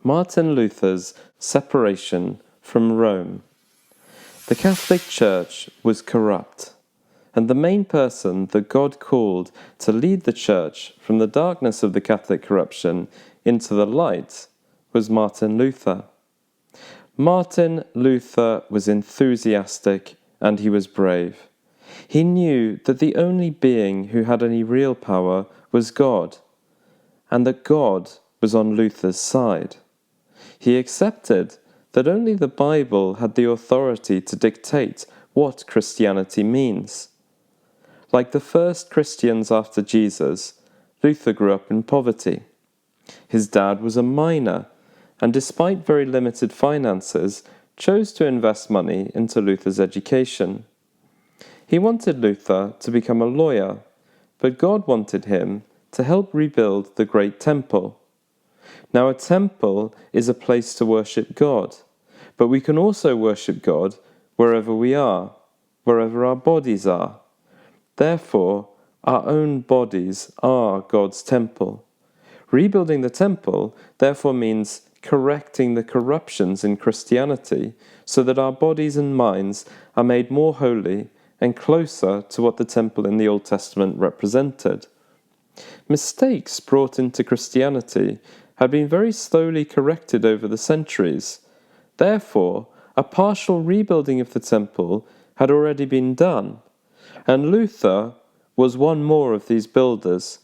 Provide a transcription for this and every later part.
Martin Luther's separation from Rome. The Catholic Church was corrupt, and the main person that God called to lead the Church from the darkness of the Catholic corruption into the light was Martin Luther. Martin Luther was enthusiastic and he was brave. He knew that the only being who had any real power was God, and that God was on Luther's side. He accepted that only the Bible had the authority to dictate what Christianity means. Like the first Christians after Jesus, Luther grew up in poverty. His dad was a miner, and despite very limited finances, chose to invest money into Luther's education. He wanted Luther to become a lawyer, but God wanted him to help rebuild the great temple. Now, a temple is a place to worship God, but we can also worship God wherever we are, wherever our bodies are. Therefore, our own bodies are God's temple. Rebuilding the temple, therefore, means correcting the corruptions in Christianity so that our bodies and minds are made more holy and closer to what the temple in the Old Testament represented. Mistakes brought into Christianity had been very slowly corrected over the centuries. Therefore, a partial rebuilding of the temple had already been done, and Luther was one more of these builders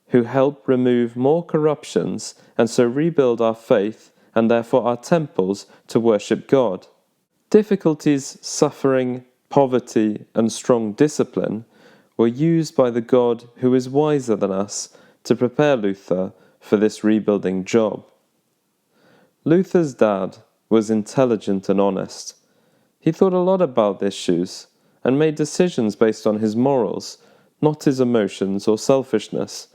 who helped remove more corruptions and so rebuild our faith and therefore our temples to worship God. Difficulties, suffering, poverty, and strong discipline were used by the God who is wiser than us to prepare Luther for this rebuilding job. Luther's dad was intelligent and honest. He thought a lot about issues and made decisions based on his morals, not his emotions or selfishness.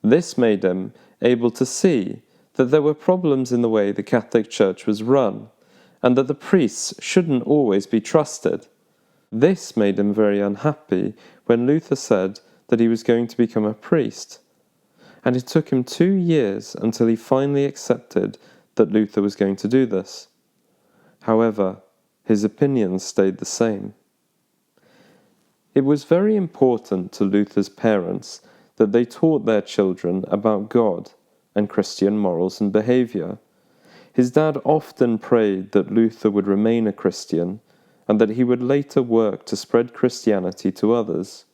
This made him able to see that there were problems in the way the Catholic Church was run, and that the priests shouldn't always be trusted. This made him very unhappy when Luther said that he was going to become a priest, and it took him 2 years until he finally accepted that Luther was going to do this. However, his opinions stayed the same. It was very important to Luther's parents that they taught their children about God and Christian morals and behavior. His dad often prayed that Luther would remain a Christian and that he would later work to spread Christianity to others.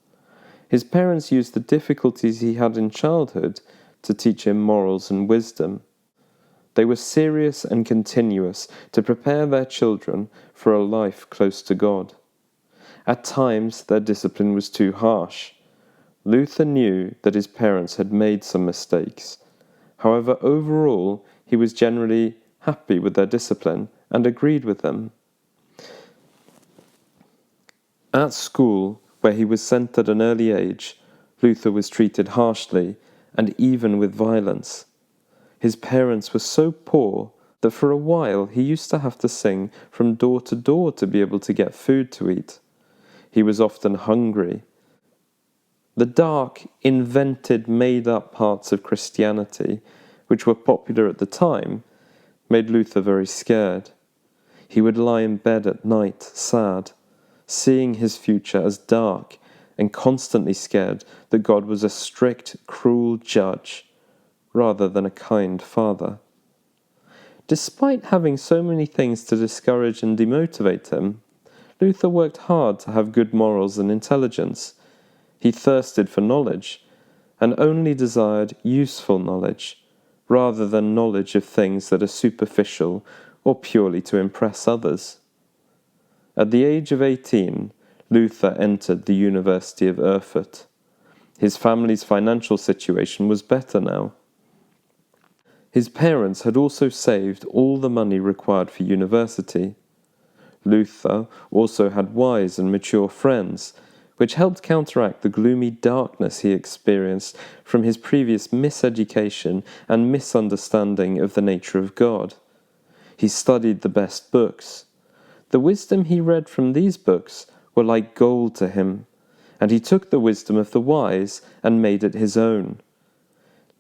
His parents used the difficulties he had in childhood to teach him morals and wisdom. They were serious and continuous to prepare their children for a life close to God. At times, their discipline was too harsh. Luther knew that his parents had made some mistakes. However, overall, he was generally happy with their discipline and agreed with them. At school, where he was sent at an early age, Luther was treated harshly and even with violence. His parents were so poor that for a while he used to have to sing from door to door to be able to get food to eat. He was often hungry. The dark, invented, made-up parts of Christianity, which were popular at the time, made Luther very scared. He would lie in bed at night, sad, seeing his future as dark and constantly scared that God was a strict, cruel judge rather than a kind father. Despite having so many things to discourage and demotivate him, Luther worked hard to have good morals and intelligence. He thirsted for knowledge, and only desired useful knowledge, rather than knowledge of things that are superficial or purely to impress others. At the age of 18, Luther entered the University of Erfurt. His family's financial situation was better now. His parents had also saved all the money required for university. Luther also had wise and mature friends, which helped counteract the gloomy darkness he experienced from his previous miseducation and misunderstanding of the nature of God. He studied the best books. The wisdom he read from these books were like gold to him, and he took the wisdom of the wise and made it his own.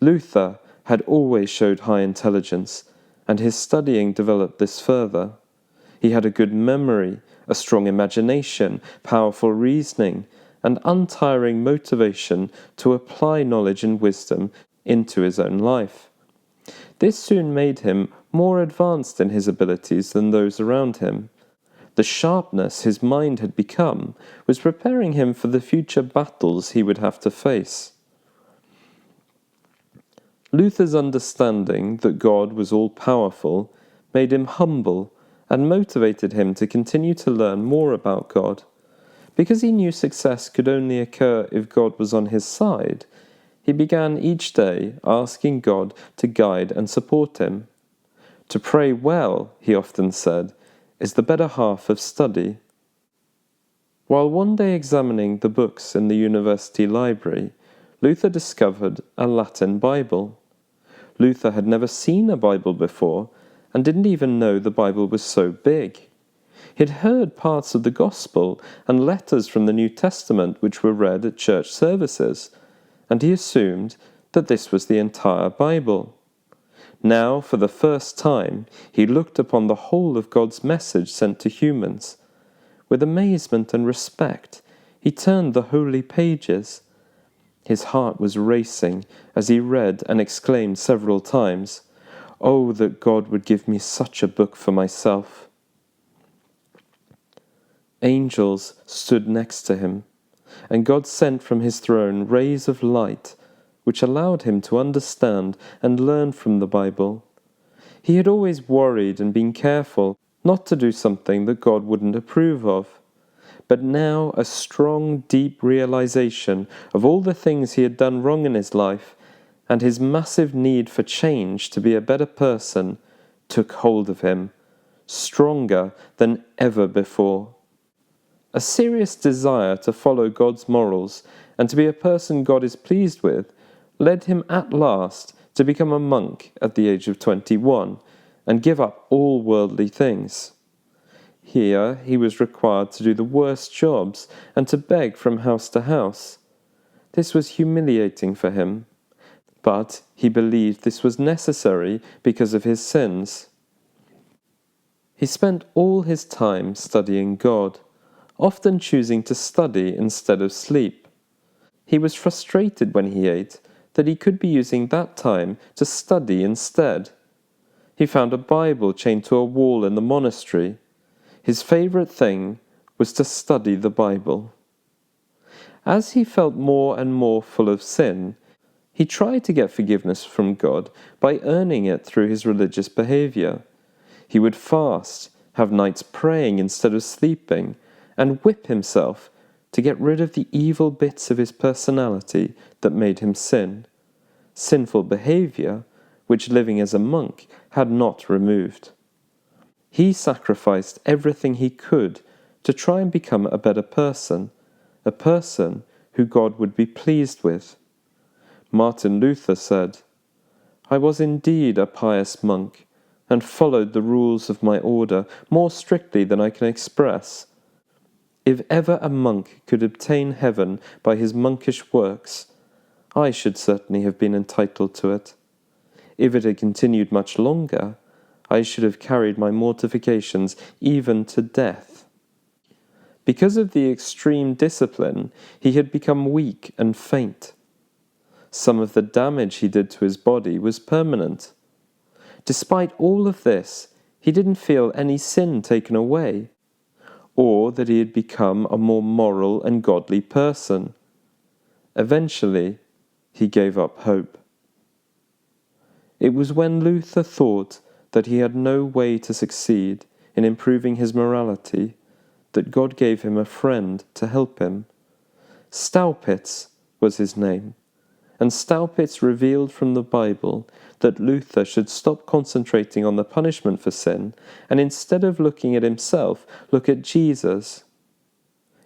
Luther had always showed high intelligence, and his studying developed this further. He had a good memory, a strong imagination, powerful reasoning, and untiring motivation to apply knowledge and wisdom into his own life. This soon made him more advanced in his abilities than those around him. The sharpness his mind had become was preparing him for the future battles he would have to face. Luther's understanding that God was all-powerful made him humble and motivated him to continue to learn more about God. Because he knew success could only occur if God was on his side, he began each day asking God to guide and support him. To pray well, he often said, is the better half of study. While one day examining the books in the university library, Luther discovered a Latin Bible. Luther had never seen a Bible before and didn't even know the Bible was so big. He'd heard parts of the Gospel and letters from the New Testament which were read at church services, and he assumed that this was the entire Bible. Now, for the first time, he looked upon the whole of God's message sent to humans. With amazement and respect, he turned the holy pages. His heart was racing as he read and exclaimed several times, "Oh, that God would give me such a book for myself." Angels stood next to him, and God sent from his throne rays of light, which allowed him to understand and learn from the Bible. He had always worried and been careful not to do something that God wouldn't approve of. But now a strong, deep realization of all the things he had done wrong in his life and his massive need for change to be a better person took hold of him, stronger than ever before. A serious desire to follow God's morals and to be a person God is pleased with led him at last to become a monk at the age of 21 and give up all worldly things. Here he was required to do the worst jobs and to beg from house to house. This was humiliating for him, but he believed this was necessary because of his sins. He spent all his time studying God, often choosing to study instead of sleep. He was frustrated when he ate that he could be using that time to study instead. He found a Bible chained to a wall in the monastery. His favorite thing was to study the Bible. As he felt more and more full of sin, he tried to get forgiveness from God by earning it through his religious behavior. He would fast, have nights praying instead of sleeping, and whip himself to get rid of the evil bits of his personality that made him sin. Sinful behavior, which living as a monk had not removed. He sacrificed everything he could to try and become a better person, a person who God would be pleased with. Martin Luther said, "I was indeed a pious monk, and followed the rules of my order more strictly than I can express. If ever a monk could obtain heaven by his monkish works, I should certainly have been entitled to it. If it had continued much longer, I should have carried my mortifications even to death." Because of the extreme discipline, he had become weak and faint. Some of the damage he did to his body was permanent. Despite all of this, he didn't feel any sin taken away, or that he had become a more moral and godly person. Eventually, he gave up hope. It was when Luther thought that he had no way to succeed in improving his morality that God gave him a friend to help him. Staupitz was his name, and Staupitz revealed from the Bible that Luther should stop concentrating on the punishment for sin and instead of looking at himself, look at Jesus.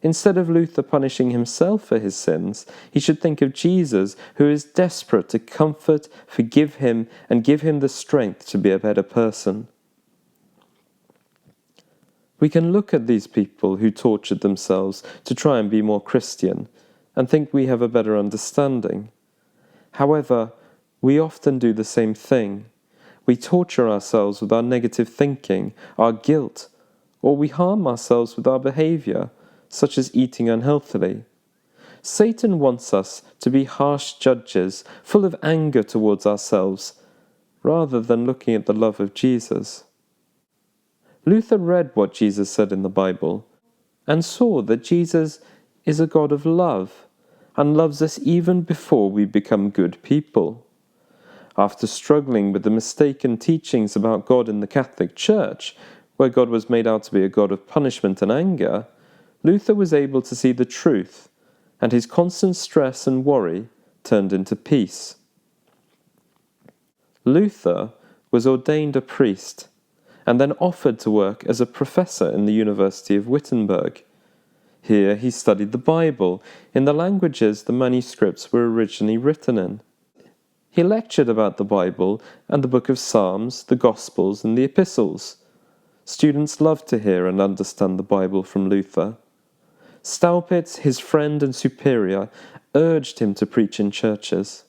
Instead of Luther punishing himself for his sins, he should think of Jesus, who is desperate to comfort, forgive him, and give him the strength to be a better person. We can look at these people who tortured themselves to try and be more Christian and think we have a better understanding. However, we often do the same thing. We torture ourselves with our negative thinking, our guilt, or we harm ourselves with our behavior, such as eating unhealthily. Satan wants us to be harsh judges, full of anger towards ourselves, rather than looking at the love of Jesus. Luther read what Jesus said in the Bible and saw that Jesus is a God of love and loves us even before we become good people. After struggling with the mistaken teachings about God in the Catholic Church, where God was made out to be a God of punishment and anger, Luther was able to see the truth, and his constant stress and worry turned into peace. Luther was ordained a priest and then offered to work as a professor in the University of Wittenberg. Here he studied the Bible in the languages the manuscripts were originally written in. He lectured about the Bible and the book of Psalms, the Gospels, and the Epistles. Students loved to hear and understand the Bible from Luther. Staupitz, his friend and superior, urged him to preach in churches.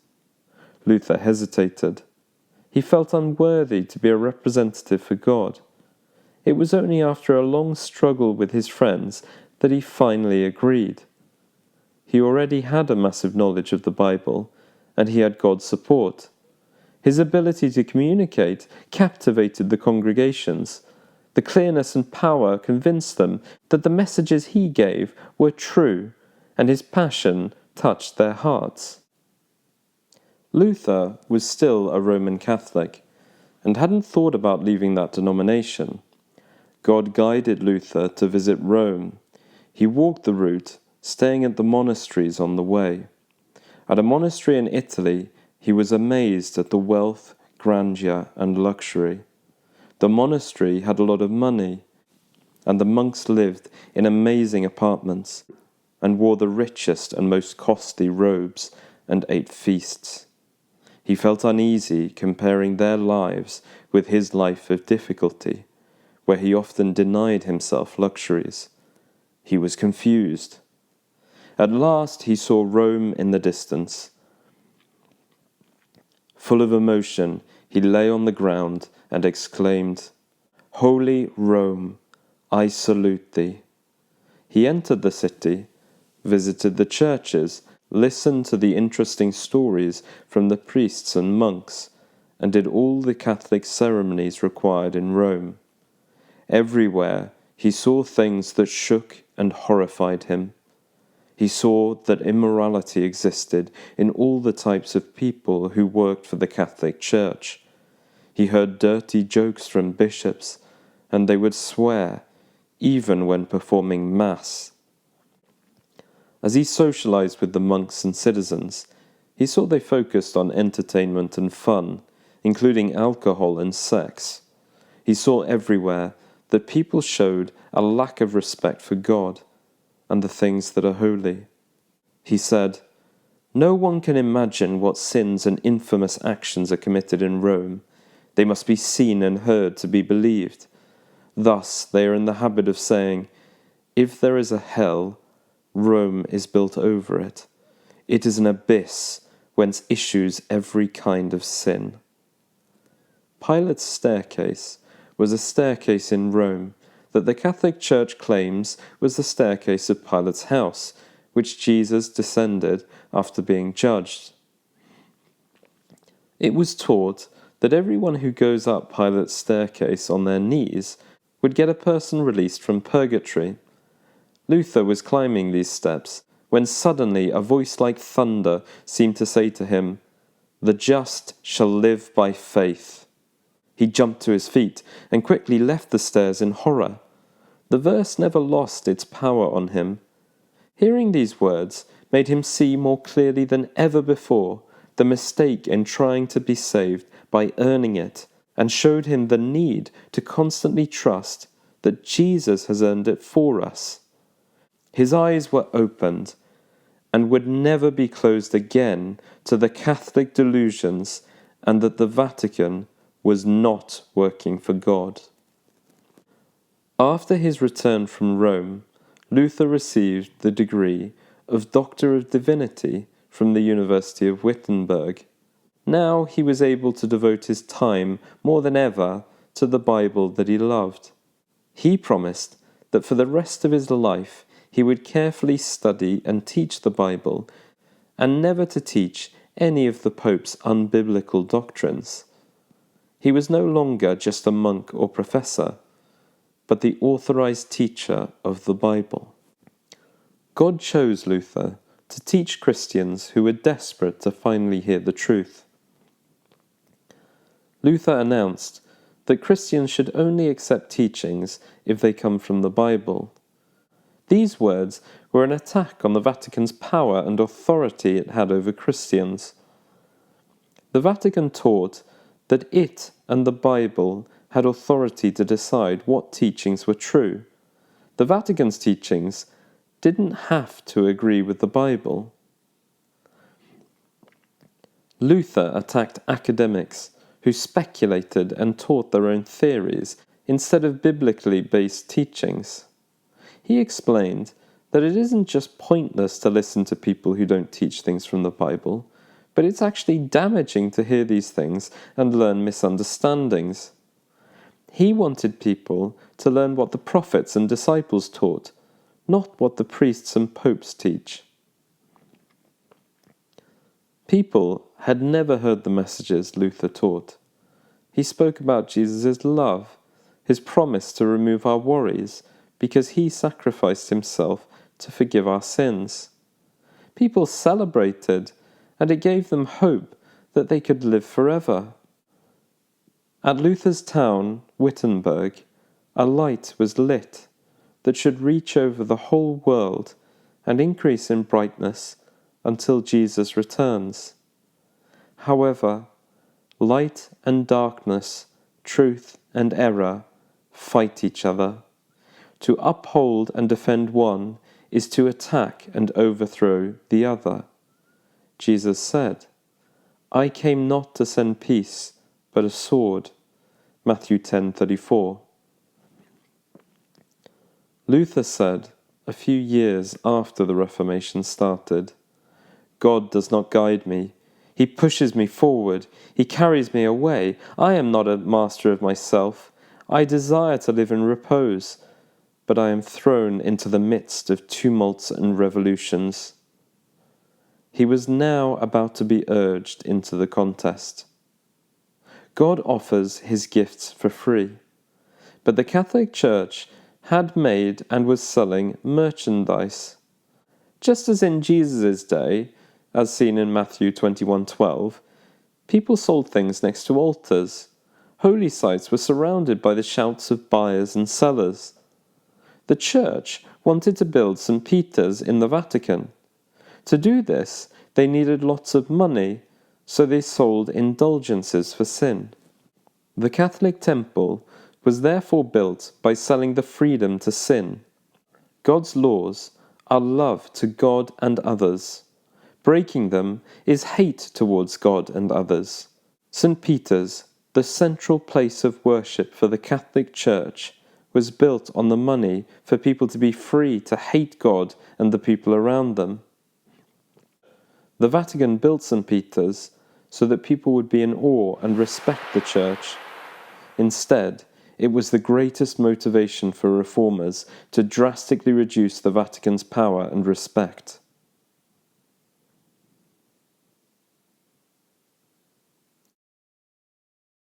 Luther hesitated. He felt unworthy to be a representative for God. It was only after a long struggle with his friends that he finally agreed. He already had a massive knowledge of the Bible, and he had God's support. His ability to communicate captivated the congregations. The clearness and power convinced them that the messages he gave were true, and his passion touched their hearts. Luther was still a Roman Catholic, and hadn't thought about leaving that denomination. God guided Luther to visit Rome. He walked the route, staying at the monasteries on the way. At a monastery in Italy, he was amazed at the wealth, grandeur, and luxury. The monastery had a lot of money, and the monks lived in amazing apartments, and wore the richest and most costly robes, and ate feasts. He felt uneasy comparing their lives with his life of difficulty, where he often denied himself luxuries. He was confused. At last he saw Rome in the distance. Full of emotion, he lay on the ground and exclaimed, "Holy Rome, I salute thee." He entered the city, visited the churches, listened to the interesting stories from the priests and monks, and did all the Catholic ceremonies required in Rome. Everywhere he saw things that shook and horrified him. He saw that immorality existed in all the types of people who worked for the Catholic Church. He heard dirty jokes from bishops, and they would swear, even when performing Mass. As he socialized with the monks and citizens, he saw they focused on entertainment and fun, including alcohol and sex. He saw everywhere that people showed a lack of respect for God and the things that are holy. He said, "No one can imagine what sins and infamous actions are committed in Rome. They must be seen and heard to be believed. Thus they are in the habit of saying, 'If there is a hell, Rome is built over it. It is an abyss whence issues every kind of sin.'" Pilate's staircase was a staircase in Rome that the Catholic Church claims was the staircase of Pilate's house, which Jesus descended after being judged. It was taught that everyone who goes up Pilate's staircase on their knees would get a person released from purgatory. Luther was climbing these steps when suddenly a voice like thunder seemed to say to him, "The just shall live by faith." He jumped to his feet and quickly left the stairs in horror. The verse never lost its power on him. Hearing these words made him see more clearly than ever before the mistake in trying to be saved by earning it, and showed him the need to constantly trust that Jesus has earned it for us. His eyes were opened and would never be closed again to the Catholic delusions and that the Vatican was not working for God. After his return from Rome, Luther received the degree of Doctor of Divinity from the University of Wittenberg. Now he was able to devote his time more than ever to the Bible that he loved. He promised that for the rest of his life he would carefully study and teach the Bible, and never to teach any of the Pope's unbiblical doctrines. He was no longer just a monk or professor, but the authorized teacher of the Bible. God chose Luther to teach Christians who were desperate to finally hear the truth. Luther announced that Christians should only accept teachings if they come from the Bible. These words were an attack on the Vatican's power and authority it had over Christians. The Vatican taught that it and the Bible had authority to decide what teachings were true. The Vatican's teachings didn't have to agree with the Bible. Luther attacked academics who speculated and taught their own theories instead of biblically based teachings. He explained that it isn't just pointless to listen to people who don't teach things from the Bible, but it's actually damaging to hear these things and learn misunderstandings. He wanted people to learn what the prophets and disciples taught, not what the priests and popes teach. People had never heard the messages Luther taught. He spoke about Jesus' love, his promise to remove our worries, because he sacrificed himself to forgive our sins. People celebrated, and it gave them hope that they could live forever. At Luther's town, Wittenberg, a light was lit that should reach over the whole world and increase in brightness until Jesus returns. However, light and darkness, truth and error, fight each other. To uphold and defend one is to attack and overthrow the other. Jesus said, "I came not to send peace, but a sword." Matthew 10:34. Luther said, a few years after the Reformation started, "God does not guide me. He pushes me forward. He carries me away. I am not a master of myself. I desire to live in repose, but I am thrown into the midst of tumults and revolutions." He was now about to be urged into the contest. God offers his gifts for free, but the Catholic Church had made and was selling merchandise. Just as in Jesus' day, as seen in Matthew 21:12, people sold things next to altars. Holy sites were surrounded by the shouts of buyers and sellers. The Church wanted to build St. Peter's in the Vatican. To do this, they needed lots of money, so they sold indulgences for sin. The Catholic Temple was therefore built by selling the freedom to sin. God's laws are love to God and others. Breaking them is hate towards God and others. St. Peter's, the central place of worship for the Catholic Church, was built on the money for people to be free to hate God and the people around them. The Vatican built St. Peter's so that people would be in awe and respect the Church. Instead, it was the greatest motivation for reformers to drastically reduce the Vatican's power and respect.